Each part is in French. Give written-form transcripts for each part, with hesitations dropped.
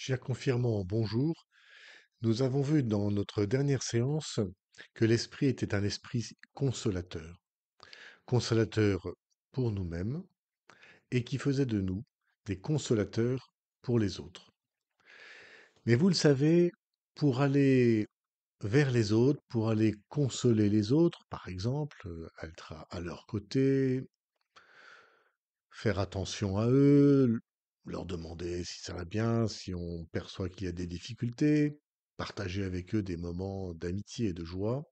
Cher confirmant, bonjour. Nous avons vu dans notre dernière séance que l'esprit était un esprit consolateur. Consolateur pour nous-mêmes et qui faisait de nous des consolateurs pour les autres. Mais vous le savez, pour aller vers les autres, pour aller consoler les autres, par exemple, être à leur côté, faire attention à eux, leur demander si ça va bien, si on perçoit qu'il y a des difficultés, partager avec eux des moments d'amitié et de joie,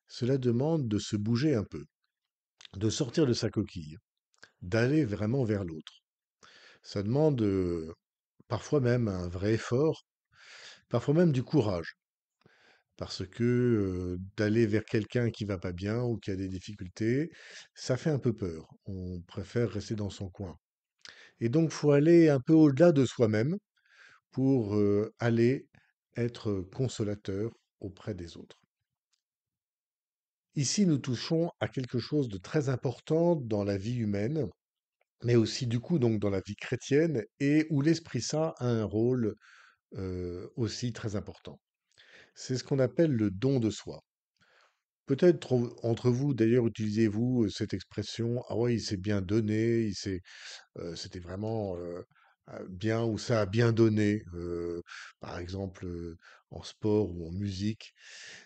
cela demande de se bouger un peu, de sortir de sa coquille, d'aller vraiment vers l'autre. Ça demande parfois même un vrai effort, parfois même du courage, parce que d'aller vers quelqu'un qui va pas bien ou qui a des difficultés, ça fait un peu peur. On préfère rester dans son coin. Et donc, faut aller un peu au-delà de soi-même pour aller être consolateur auprès des autres. Ici, nous touchons à quelque chose de très important dans la vie humaine, mais aussi du coup donc dans la vie chrétienne, et où l'Esprit Saint a un rôle aussi très important. C'est ce qu'on appelle le don de soi. Peut-être entre vous, d'ailleurs, utilisez-vous cette expression, ah ouais, il s'est bien donné, c'était vraiment bien ou ça a bien donné, par exemple en sport ou en musique.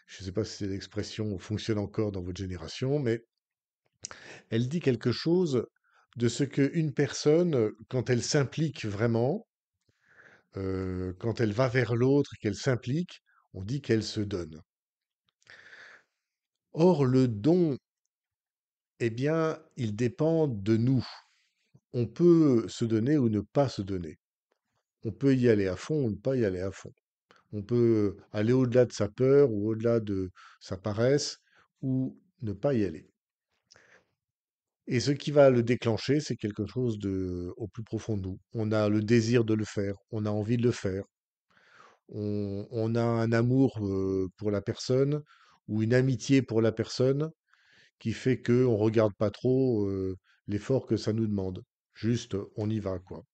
Je ne sais pas si cette expression fonctionne encore dans votre génération, mais elle dit quelque chose de ce qu'une personne, quand elle s'implique vraiment, quand elle va vers l'autre, qu'elle s'implique, on dit qu'elle se donne. Or, le don, eh bien, il dépend de nous. On peut se donner ou ne pas se donner. On peut y aller à fond ou ne pas y aller à fond. On peut aller au-delà de sa peur ou au-delà de sa paresse ou ne pas y aller. Et ce qui va le déclencher, c'est quelque chose de au plus profond de nous. On a le désir de le faire, on a envie de le faire, on a un amour pour la personne ou une amitié pour la personne qui fait qu'on ne regarde pas trop l'effort que ça nous demande. Juste, on y va, quoi.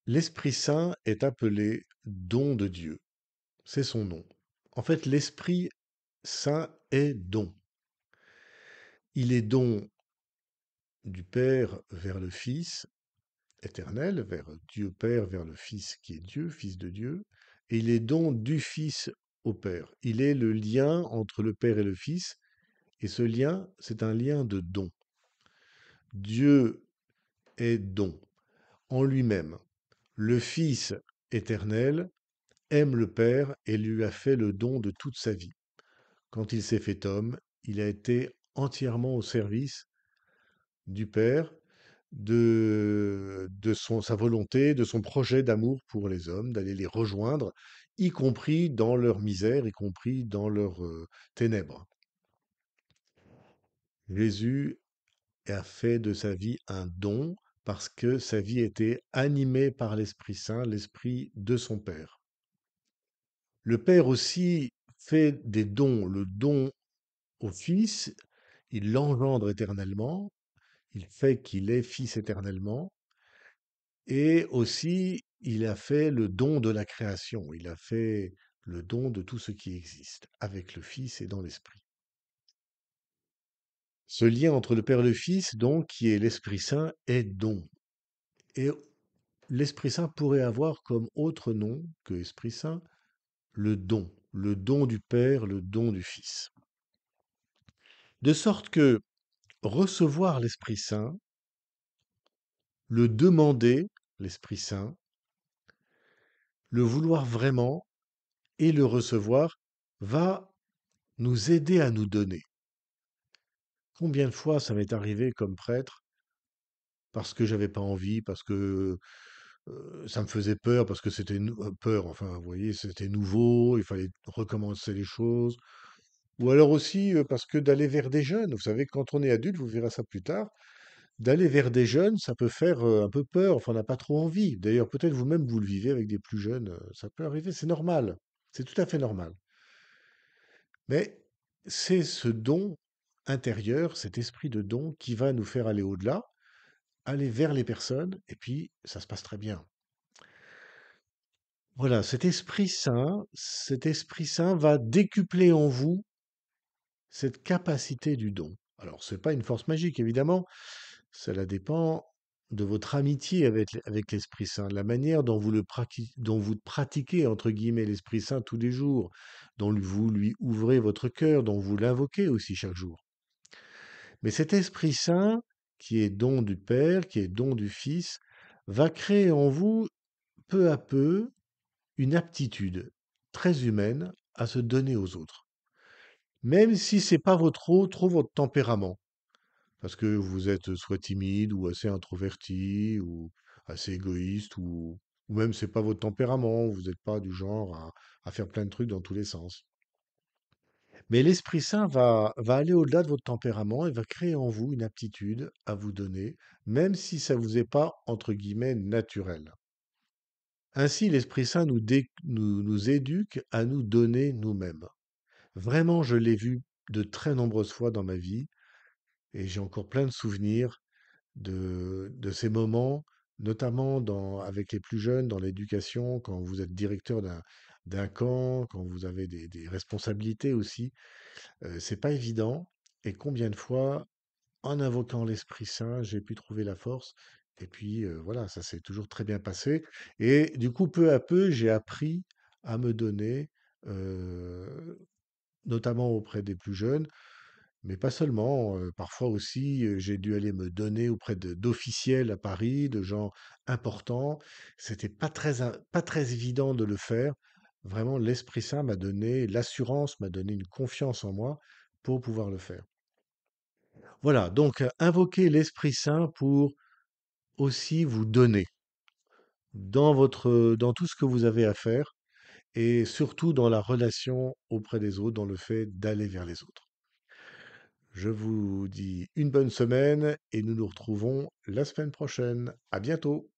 L'Esprit Saint est appelé don de Dieu. C'est son nom. En fait, l'Esprit Saint est don. Il est don du Père vers le Fils éternel, vers Dieu Père, vers le Fils qui est Dieu, Fils de Dieu, et il est don du Fils au Père. Il est le lien entre le Père et le Fils, et ce lien, c'est un lien de don. Dieu est don en lui-même. Le Fils éternel aime le Père et lui a fait le don de toute sa vie. Quand il s'est fait homme, il a été entièrement au service du Père, sa volonté, de son projet d'amour pour les hommes, d'aller les rejoindre, y compris dans leur misère, y compris dans leurs ténèbres. Jésus a fait de sa vie un don parce que sa vie était animée par l'Esprit Saint, l'Esprit de son Père. Le Père aussi fait des dons, le don au Fils, il l'engendre éternellement, il fait qu'il est Fils éternellement, et aussi il a fait le don de la création, il a fait le don de tout ce qui existe, avec le Fils et dans l'Esprit. Ce lien entre le Père et le Fils, donc, qui est l'Esprit Saint, est don. Et l'Esprit Saint pourrait avoir comme autre nom que Esprit Saint le don du Père, le don du Fils. De sorte que recevoir l'Esprit Saint, le demander, l'Esprit Saint, le vouloir vraiment et le recevoir va nous aider à nous donner. Combien de fois ça m'est arrivé comme prêtre parce que j'avais pas envie, parce que ça me faisait peur, parce que c'était peur, enfin, vous voyez, c'était nouveau, il fallait recommencer les choses. Ou alors aussi parce que d'aller vers des jeunes, vous savez, quand on est adulte, vous verrez ça plus tard, d'aller vers des jeunes, ça peut faire un peu peur, enfin, on n'a pas trop envie. D'ailleurs, peut-être vous-même, vous le vivez avec des plus jeunes, ça peut arriver, c'est normal, c'est tout à fait normal. Mais c'est ce don intérieur, cet esprit de don qui va nous faire aller au-delà, aller vers les personnes et puis ça se passe très bien. Voilà, cet Esprit Saint va décupler en vous cette capacité du don. Alors, c'est pas une force magique, évidemment, cela dépend de votre amitié avec l'Esprit Saint, la manière dont dont vous pratiquez, entre guillemets, l'Esprit Saint tous les jours, dont vous lui ouvrez votre cœur, dont vous l'invoquez aussi chaque jour. Mais cet Esprit Saint, qui est don du Père, qui est don du Fils, va créer en vous, peu à peu, une aptitude très humaine à se donner aux autres. Même si c'est pas trop votre tempérament. Parce que vous êtes soit timide ou assez introverti ou assez égoïste ou même c'est pas votre tempérament, vous n'êtes pas du genre à faire plein de trucs dans tous les sens. Mais l'Esprit Saint va aller au-delà de votre tempérament et va créer en vous une aptitude à vous donner, même si ça vous est pas, entre guillemets, naturel. Ainsi, l'Esprit Saint nous éduque à nous donner nous-mêmes. Vraiment, je l'ai vu de très nombreuses fois dans ma vie et j'ai encore plein de souvenirs de ces moments, notamment avec les plus jeunes, dans l'éducation, quand vous êtes directeur d'un camp, quand vous avez des responsabilités aussi. C'est pas évident. Et combien de fois, en invoquant l'Esprit Saint, j'ai pu trouver la force. Et puis voilà, ça s'est toujours très bien passé. Et du coup, peu à peu, j'ai appris à me donner, euh, notamment auprès des plus jeunes, mais pas seulement, parfois aussi, j'ai dû aller me donner auprès d'officiels à Paris, de gens importants. C'était pas très évident de le faire. Vraiment, l'Esprit Saint m'a donné l'assurance, m'a donné une confiance en moi pour pouvoir le faire. Voilà, donc invoquez l'Esprit Saint pour aussi vous donner dans tout ce que vous avez à faire et surtout dans la relation auprès des autres, dans le fait d'aller vers les autres. Je vous dis une bonne semaine et nous nous retrouvons la semaine prochaine. À bientôt.